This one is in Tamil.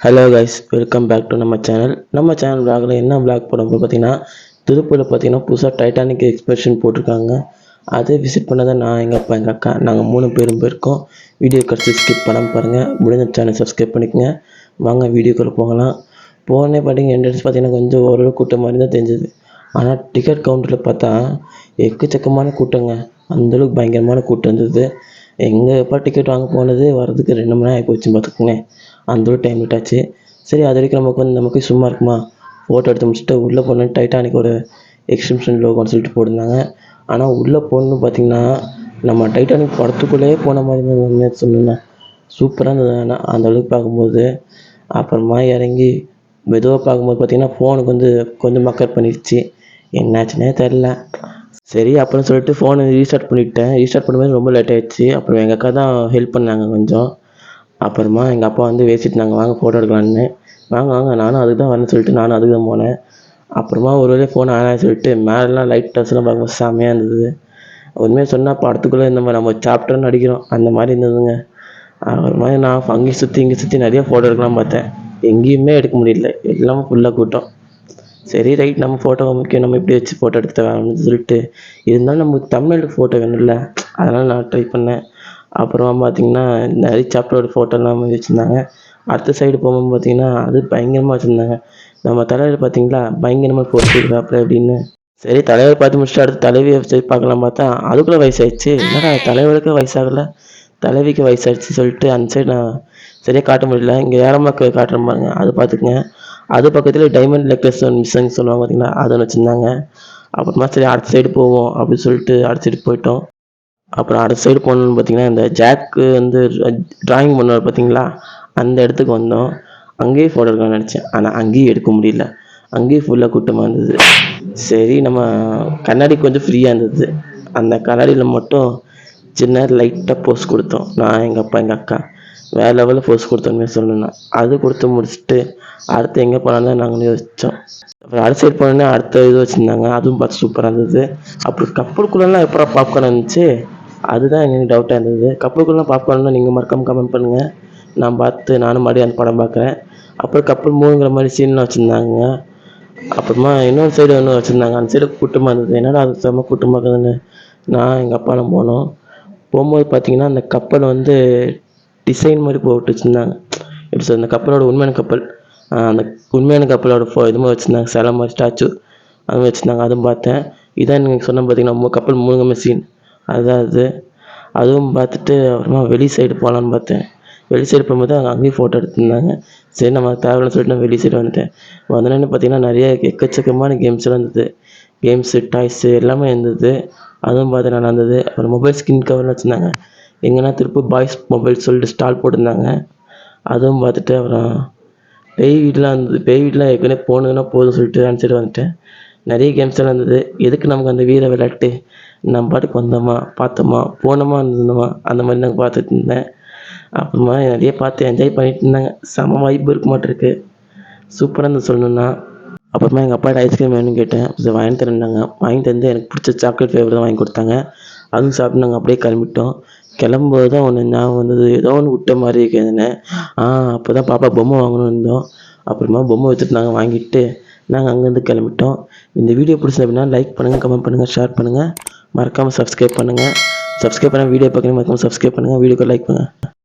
Hello guys, welcome back to நம்ம சேனல். நம்ம சேனல் vlogல என்ன vlog போடுறோம் பார்த்தீங்கன்னா, திருப்பூரில் பார்த்தீங்கன்னா புதுசாக டைட்டானிக் எக்ஸ்பிரஷன் போட்டிருக்காங்க. அதை விசிட் பண்ண தான் நான், எங்கள் அப்பா, எங்கள் அக்கா நாங்கள் 3 பேரும் போயிருக்கோம். வீடியோ கடைசி ஸ்கிப் பண்ணாமல் பாருங்கள். முடிஞ்ச சேனல் சப்ஸ்கிரைப் பண்ணிக்கோங்க. வாங்க வீடியோக்குள்ளே போகலாம். போனே பார்த்தீங்கன்னா என்ட்ரன்ஸ் பார்த்தீங்கன்னா கொஞ்சம் ஓரளவு கூட்டம் மாதிரி தான் தெரிஞ்சது. ஆனால் டிக்கெட் கவுண்டரில் பார்த்தா எக்கச்சக்கமான கூட்டங்க. அந்தளவுக்கு பயங்கரமான கூட்டம் இருந்தது. எங்கள் எப்போ டிக்கெட் வாங்க போனது வரதுக்கு 2 மணி நேரம் ஆகிப்போச்சுன்னு பார்த்துக்கோங்க. அந்தளவுக்கு டைம் லேட் ஆச்சு. சரி, அது வரைக்கும் நமக்கு சும்மா இருக்குமா, ஃபோட்டோ எடுத்து முடிச்சுட்டு உள்ளே போனோம். டைட்டானிக் ஒரு எக்ஸிபிஷன் லோகோன்னு சொல்லிட்டு போட்டிருந்தாங்க. ஆனால் உள்ளே போகணுன்னு பார்த்தீங்கன்னா நம்ம டைட்டானிக் படத்துக்குள்ளேயே போன மாதிரி இருந்தது. உண்மையாக சொல்லணும்னா சூப்பராக இருந்தது. ஆனால் அந்தளவுக்கு பார்க்கும்போது அப்புறமா இறங்கி மெதுவாக பார்க்கும்போது பார்த்தீங்கன்னா ஃபோனுக்கு வந்து கொஞ்சம் மக்கர் பண்ணிடுச்சு. என்னாச்சுன்னே தெரில. சரி அப்புறம் சொல்லிட்டு ஃபோனை ரீஸ்டார்ட் பண்ணிவிட்டேன். ரீஸ்டார்ட் பண்ணும்போது ரொம்ப லேட் ஆகிடுச்சு. அப்புறம் எங்கள் அக்கா தான் ஹெல்ப் பண்ணாங்க கொஞ்சம். அப்புறமா எங்கள் அப்பா வந்து பேசிட்டுருந்தாங்க, வாங்க ஃபோட்டோ எடுக்கலான்னு. வாங்க வாங்க, நானும் அதுக்கு தான் வரேன்னு சொல்லிட்டு நானும் அதுக்கு தான் போனேன். அப்புறமா ஒரு வழியாக ஃபோன் ஆன் ஆகி சொல்லிட்டு மேலெலாம் லைட் டஸ்லாம் பார்க்கும்போது செம்மையாக இருந்தது. உண்மையாக சொன்னால் படத்துக்குள்ளே இந்த மாதிரி நம்ம சாப்டர்னு நடிக்கிறோம் அந்த மாதிரி இருந்ததுங்க. அப்புறமா நான் அங்கேயும் சுற்றி இங்கே சுற்றி நிறைய ஃபோட்டோ எடுக்கலாம் பார்த்தேன். எங்கேயுமே எடுக்க முடியல, எல்லாமே ஃபுல்லாக கூட்டம். சரி ரைட், நம்ம ஃபோட்டோ முக்கியம், நம்ம எப்படி வச்சு ஃபோட்டோ எடுத்து வேணும்னு சொல்லிட்டு, இருந்தாலும் நமக்கு தமிழ்நாட்டுக்கு ஃபோட்டோ வேணும்ல, அதனால் நான் ட்ரை பண்ணேன். அப்புறமா பார்த்தீங்கன்னா நிறைய சாப்டரோட ஃபோட்டோலாம் வச்சுருந்தாங்க. அடுத்த சைடு போகும்போது பார்த்தீங்கன்னா அது பயங்கரமாக வச்சுருந்தாங்க. நம்ம தலைவர் பார்த்தீங்களா, பயங்கரமாக ஃபோட்டோ எடுக்கிறாப்புல அப்படின்னு. சரி தலைவர் பார்த்து முடிச்சுட்டு அடுத்து தலைவியை சரி பார்க்கலாம் பார்த்தா அதுக்குள்ளே வயசாகிடுச்சு. என்னடா தலைவருக்கு வயசாகலை, தலைவிக்கு வயசாகிடுச்சு சொல்லிட்டு அந்த சைடு நான் சரியாக காட்ட முடியல. இங்கே ஏரமாக்க காட்டுற பாருங்க, அது பார்த்துக்குங்க. அது பக்கத்தில் டைமண்ட் நெக்லஸ் ஒன்று மிஸ்ஸிங் சொல்லுவாங்க பார்த்தீங்களா, அது ஒன்று வச்சுருந்தாங்க. அப்புறமா சரி அடுத்த சைடு போவோம் அப்படின்னு சொல்லிட்டு அடுத்த சைடு போயிட்டோம். அப்புறம் அடுத்த சைடு போனோம்னு பார்த்தீங்கன்னா இந்த ஜாக்கு வந்து ட்ராயிங் பண்ணுவார் பார்த்தீங்களா, அந்த இடத்துக்கு வந்தோம். அங்கேயும் ஃபோட்டோ எடுக்கலாம்னு நினச்சேன், ஆனால் அங்கேயும் எடுக்க முடியல. அங்கேயும் ஃபுல்லாக கூட்டமாக இருந்தது. சரி நம்ம கண்ணாடி கொஞ்சம் ஃப்ரீயாக இருந்தது, அந்த கண்ணாடியில் மட்டும் சின்ன லைட்டாக போஸ் கொடுத்தோம். நான், எங்கள் அப்பா, எங்கள் அக்கா வேறு லெவலில் போஸ் கொடுத்தோன்னு சொல்லணும்னா அது கொடுத்து முடிச்சுட்டு அடுத்து எங்கே போனாலும் தான் நாங்கள் யோசித்தோம். அப்புறம் அடுத்த சைடு போனோன்னே அடுத்த இது வச்சுருந்தாங்க, அதுவும் பார்த்து சூப்பராக இருந்தது. அப்புறம் கப்பலுக்குள்ளெல்லாம் எப்படா பாப்கார்ன் இருந்துச்சு, அதுதான் எனக்கு டவுட்டாக இருந்தது. கப்பலுக்குள்ளே பாப்கார்ன்னா நீங்கள் மறக்காமல் கமெண்ட் பண்ணுங்கள். நான் பார்த்து நானும் மறுபடியும் அந்த படம் பார்க்குறேன். அப்புறம் கப்பல் மூழ்கிற மாதிரி சீன்லாம் வச்சுருந்தாங்க. அப்புறமா இன்னொரு சைடு ஒன்று வச்சுருந்தாங்க, அந்த சைடு கூட்டமாக இருந்தது. என்னடா அது செம்ம கூட்டமாக இருக்குதுன்னு நான், எங்கள் அப்பாலாம் போனோம். போகும்போது பார்த்தீங்கன்னா அந்த கப்பல் வந்து டிசைன் மாதிரி போட்டு வச்சுருந்தாங்க. எப்படி சொல்ல, அந்த கப்பலோட உண்மையான கப்பல், அந்த உண்மையான கப்பலோட இது மாதிரி வச்சுருந்தாங்க, சிலை மாதிரி ஸ்டாச்சு அது மாதிரி வச்சுருந்தாங்க. அதுவும் பார்த்தேன். இதான் நீங்கள் சொன்ன பார்த்தீங்கன்னா கப்பல் மூழ்கிற சீன், அதுதான் அது. அதுவும் பார்த்துட்டு அப்புறமா வெளி சைடு போகலான்னு பார்த்தேன். வெளி சைடு போகும்போது அங்கேயும் ஃபோட்டோ எடுத்துருந்தாங்க. சரி நம்ம தேவையில்லைன்னு சொல்லிட்டு நான் வெளி சைடு வந்துட்டேன். வந்தோடனே பார்த்தீங்கன்னா நிறைய எக்கச்சக்கமான கேம்ஸ்லாம் இருந்தது. கேம்ஸு, டாய்ஸு எல்லாமே இருந்தது. அதுவும் பார்த்து நல்லா இருந்தது. அப்புறம் மொபைல் ஸ்கின் கவர்லாம் வச்சுருந்தாங்க. எங்கன்னா திருப்பூர் பாய்ஸ் மொபைல் சொல்லிட்டு ஸ்டால் போட்டிருந்தாங்க. அதுவும் பார்த்துட்டு அப்புறம் பேய் வீடெலாம் இருந்தது. பேய் வீடெலாம் ஏற்கனவே போனதுன்னா போதும்னு சொல்லிட்டு அந்த சைடு வந்துட்டேன். நிறைய கேம்ஸ் எல்லாம் இருந்தது. எதுக்கு நமக்கு அந்த வீர விளையாட்டு, நம்ம பாட்டுக்கு வந்தோமா பார்த்தோமா போனோமா இருந்தோமா அந்த மாதிரி நாங்கள் பார்த்துட்டு இருந்தேன். அப்புறமா நிறைய பார்த்து என்ஜாய் பண்ணிட்டு இருந்தாங்க. செம வைப் இருக்க மாட்டிருக்கு, சூப்பராக இருந்து சொல்லணுன்னா. அப்புறமா எங்கள் அப்பாட்ட ஐஸ்கிரீம் வேணும்னு கேட்டேன், சரி வாங்கி தரேன்னாங்க. வாங்கி தந்து எனக்கு பிடிச்ச சாக்லேட் ஃப்ளேவர் தான் வாங்கி கொடுத்தாங்க. அதுவும் சாப்பிட்டு நாங்கள் அப்படியே கிளம்பிட்டோம். கிளம்பும்போது தான் ஒன்று ஞாபகம் வந்தது, ஏதோ ஒன்று விட்ட மாதிரி இருக்குதுன்னு. அப்போ தான் பாப்பா பொம்மை வாங்கணும்னு இருந்தோம். அப்புறமா பொம்மை வச்சுட்டு நாங்கள் வாங்கிட்டு நாங்கள் அங்கேருந்து கிளம்பிட்டோம். இந்த வீடியோ பிடிச்சது அப்படின்னா லைக் பண்ணுங்கள், கமெண்ட் பண்ணுங்கள், ஷேர் பண்ணுங்கள், மறக்காமல் சப்ஸ்கிரைப் பண்ணுங்கள். சப்ஸ்கிரைப் பண்ணால் வீடியோ பார்க்கணும், மறக்காமல் சப்ஸ்கிரைப் பண்ணுங்கள், வீடியோக்கு லைக் பண்ணுங்கள்.